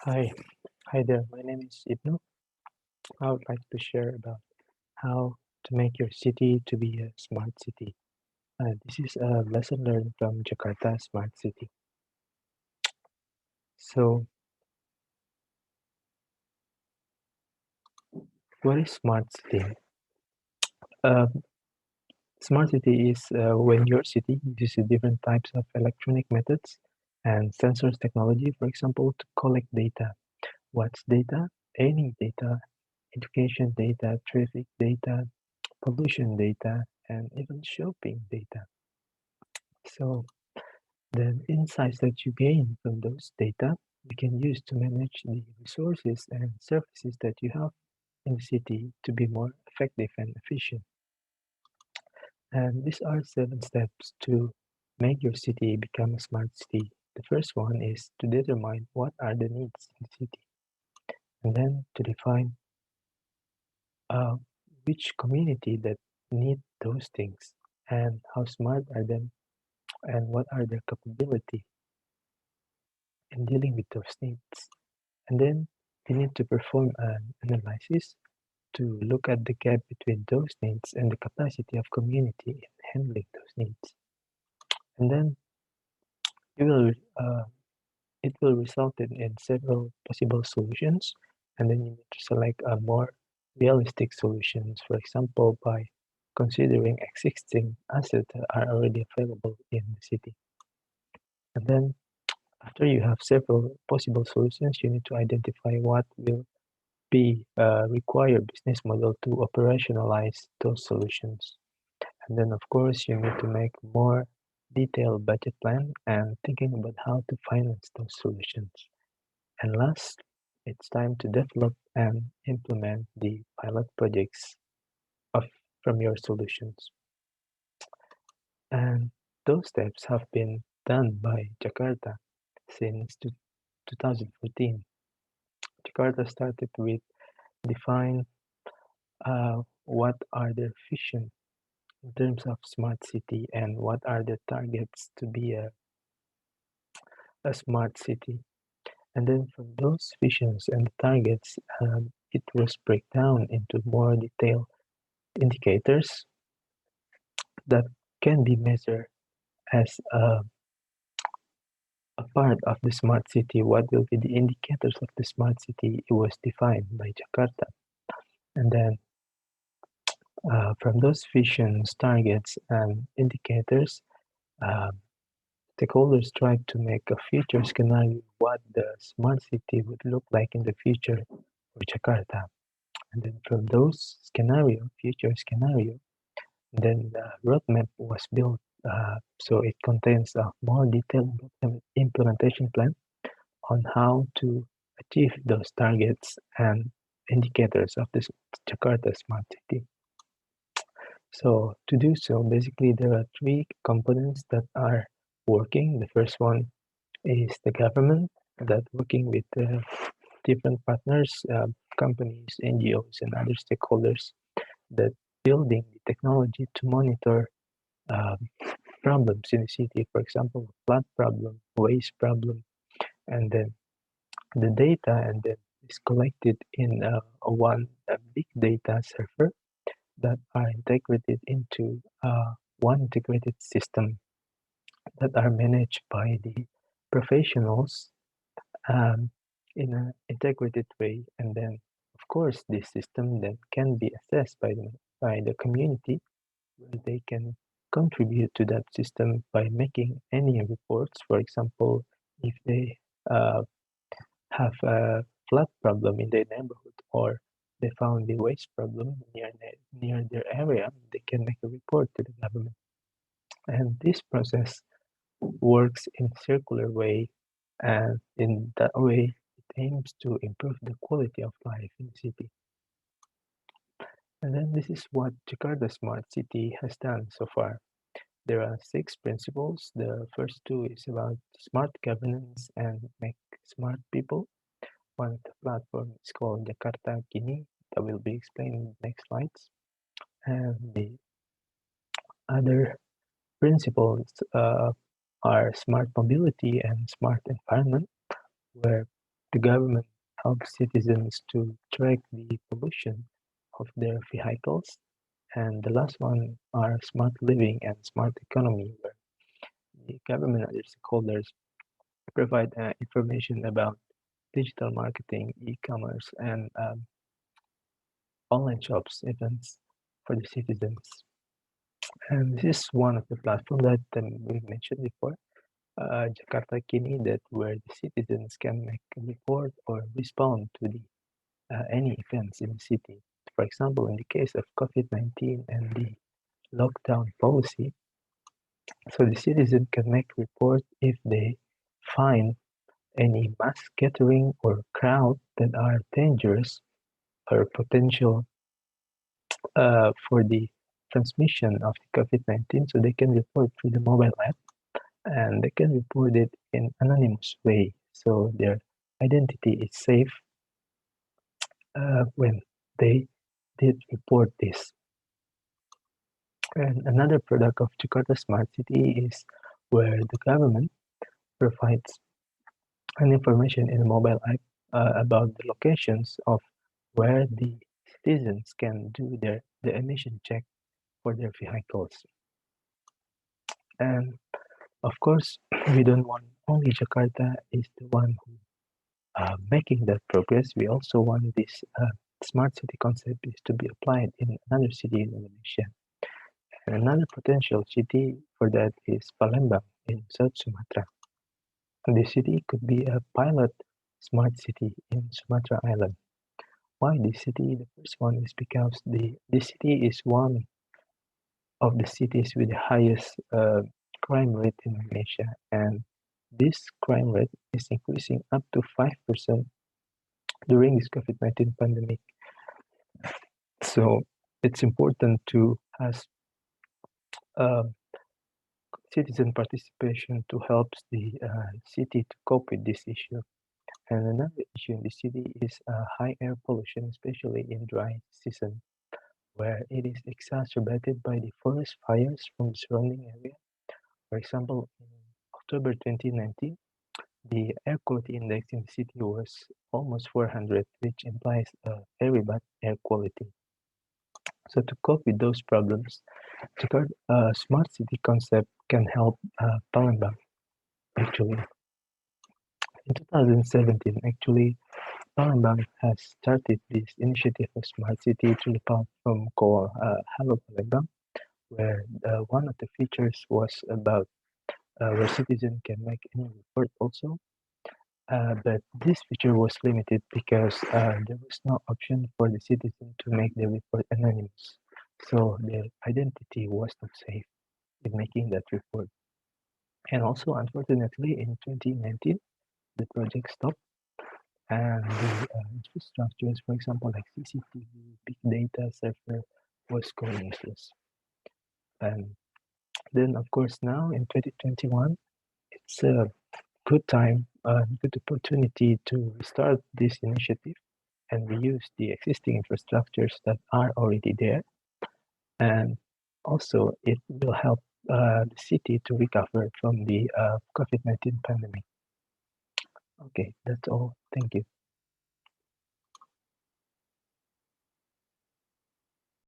Hi, hi there. My name is Ibnu. I would like to share about how to make your city to be a smart city. This is a lesson learned from Jakarta Smart City. So, what is smart city? Uh, Smart city is when your city uses different types of electronic methods and sensors technology, for example, to collect data. What's data? Any data, education data, traffic data, pollution data, and even shopping data. So, the insights that you gain from those data you can use to manage the resources and services that you have in the city to be more effective and efficient. And these are 7 steps to make your city become a smart city. The first one is to determine what are the needs in the city, and then to define uh, which community that need those things, and how smart are them, and what are their capability in dealing with those needs. And then you need to perform an analysis to look at the gap between those needs and the capacity of community in handling those needs. And then you will, it will result in several possible solutions. And then you need to select a more realistic solutions, for example, by considering existing assets that are already available in the city. And then after you have several possible solutions, you need to identify what will be a required business model to operationalize those solutions. And then, of course, you need to make more detailed budget plan and thinking about how to finance those solutions. And last, it's time to develop and implement the pilot projects of from your solutions. And those steps have been done by Jakarta since 2014. Jakarta started with define what are their vision in terms of smart city and what are the targets to be a smart city. And then from those visions and targets, it was break down into more detailed indicators that can be measured as a part of the smart city. What will be the indicators of the smart city? It was defined by Jakarta. And then from those visions, targets, and indicators, uh, stakeholders tried to make a future scenario what the smart city would look like in the future for Jakarta. And then from those future scenario, then the roadmap was built. So it contains a more detailed implementation plan on how to achieve those targets and indicators of this Jakarta smart city. So to do so, basically there are 3 components that are working. The first one is the government that working with different partners, companies, NGOs, and other stakeholders that building the technology to monitor um, problems in the city. For example, flood problem, waste problem, and then the data and then is collected in a big data server that are integrated into one integrated system that are managed by the professionals um, in an integrated way. And then, of course, this system then can be assessed by the community where they can contribute to that system by making any reports. For example, if they uh, have a flood problem in their neighborhood or they found the waste problem near their area, they can make a report to the government. And this process works in a circular way, and in that way, it aims to improve the quality of life in the city. And then this is what Jakarta Smart City has done so far. There are 6 principles. The first 2 is about smart governance and make smart people. One of the platform is called Jakarta Kini. That will be explained in the next slides. And the other principles are smart mobility and smart environment, where The government helps citizens to track the pollution of their vehicles. And the last one are smart living and smart economy, where the government and its stakeholders provide information about digital marketing, e-commerce, and online shops events for the citizens. And this is one of the platforms that we mentioned before, Jakarta Kini, that where the citizens can make a report or respond to the any events in the city. For example, in the case of COVID-19 and the lockdown policy, so the citizen can make report if they find any mass gathering or crowd that are dangerous or potential for the transmission of the COVID-19, so they can report through the mobile app and they can report it in anonymous way, so their identity is safe when they did report this. And another product of Jakarta Smart City is where the government provides an information in a mobile app about the locations of where the citizens can do the emission check for their vehicles. And of course, we don't want only Jakarta is the one who making that progress. We also want this smart city concept is to be applied in another city in Indonesia. And another potential city for that is Palembang in South Sumatra. And this city could be a pilot smart city in Sumatra Island. Why this city? The first one is because the city is one of the cities with the highest crime rate in Indonesia, and this crime rate is increasing up to 5% during this COVID-19 pandemic. So it's important to have citizen participation to help the city to cope with this issue. And another issue in the city is high air pollution, especially in dry season, where it is exacerbated by the forest fires from the surrounding area. For example, in October 2019, the air quality index in the city was almost 400, which implies a very bad air quality. So to cope with those problems, Jakarta smart city concept can help Palembang. Actually, in 2017, Palembang has started this initiative of smart city through the platform called Hello Palembang, where one of the features was about where citizens can make any report also. But this feature was limited because there was no option for the citizen to make the report anonymous. So their identity was not safe in making that report. And also, unfortunately, in 2019, the project stopped and the infrastructures, for example, like CCTV, big data server, was going useless. And then, of course, now in 2021, it's a good time, a good opportunity to restart this initiative and reuse the existing infrastructures that are already there. And also, it will help the city to recover from the COVID-19 pandemic. Okay, that's all. Thank you.